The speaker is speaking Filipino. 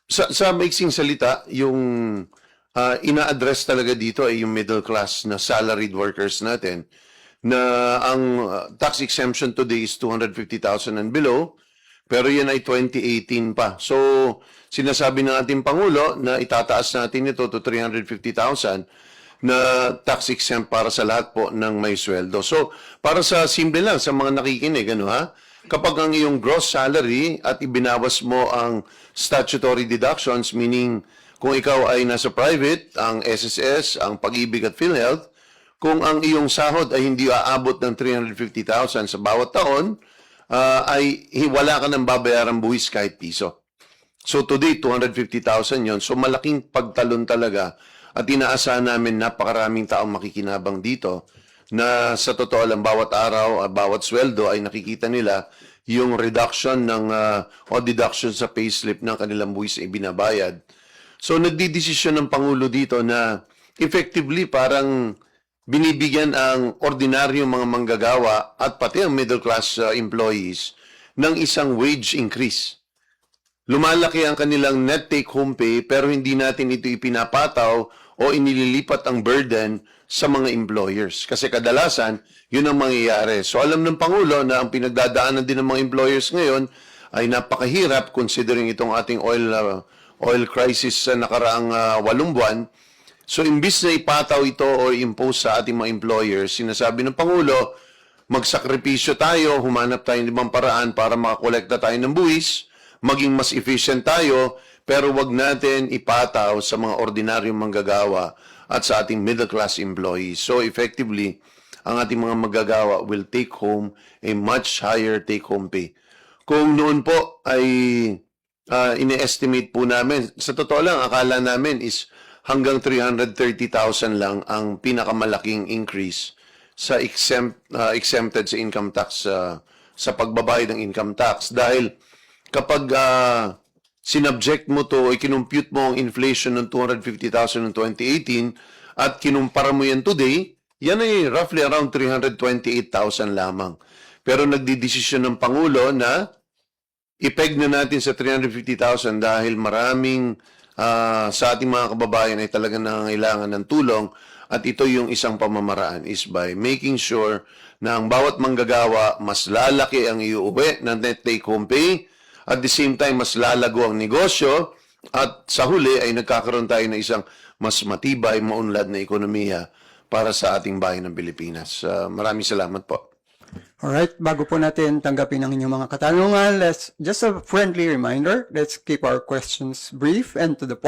Sa maiksing salita, yung ina-address talaga dito ay yung middle class na salaried workers natin na ang tax exemption today is 250,000 and below, pero yan ay 2018 pa. So, sinasabi ng ating Pangulo na itataas natin ito to 350,000 na tax exempt para sa lahat po ng may sweldo. So, para sa simple lang, sa mga nakikinig, ano ha? Kapag ang iyong gross salary at ibinawas mo ang statutory deductions, meaning kung ikaw ay nasa private, ang SSS, ang Pag-ibig at PhilHealth, kung ang iyong sahod ay hindi aabot ng 350,000 sa bawat taon, ay wala ka ng babayarang buwis kahit piso. So today, 250,000 yon. So malaking pagtalon talaga at inaasahan namin napakaraming taong makikinabang dito na sa totoo lang bawat araw, bawat sweldo ay nakikita nila yung reduction ng o deduction sa payslip ng kanilang buwis ay binabayad. So nagdidesisyon ng Pangulo dito na effectively parang binibigyan ang ordinaryong mga manggagawa at pati ang middle class employees ng isang wage increase. Lumalaki ang kanilang net take-home pay pero hindi natin ito ipinapataw o inililipat ang burden sa mga employers. Kasi kadalasan, yun ang mangyayari. So alam ng Pangulo na ang pinagdadaanan din ng mga employers ngayon ay napakahirap considering itong ating oil crisis sa nakaraang 8 buwan. So imbis na ipataw ito o impose sa ating mga employers, sinasabi ng Pangulo, magsakripisyo tayo, humanap tayo ng ibang paraan para makakolekta tayo ng buwis, maging mas efficient tayo, pero wag natin ipataw sa mga ordinaryong manggagawa at sa ating middle class employees. So effectively, ang ating mga manggagawa will take home a much higher take home pay. Kung noon po ay ine-estimate po namin, sa totoo lang, akala namin is hanggang 330,000 lang ang pinakamalaking increase sa exempted sa income tax, sa pagbabayad ng income tax. Dahil kapag sinubject mo to o kinumpute mo ang inflation ng 250,000 noong 2018 at kinumpara mo yan today, yan ay roughly around 328,000 lamang. Pero nagdidesisyon ng Pangulo na ipeg na natin sa 350,000 dahil maraming sa ating mga kababayan ay talagang nangangailangan ng tulong at ito yung isang pamamaraan is by making sure na ang bawat manggagawa mas lalaki ang iuuwi ng net take home pay. At the same time, mas lalago ang negosyo at sa huli ay nagkakaroon tayo ng isang mas matibay, maunlad na ekonomiya para sa ating bayan ng Pilipinas. Maraming salamat po. Alright, bago po natin tanggapin ang inyong mga katanungan, just a friendly reminder, let's keep our questions brief and to the point.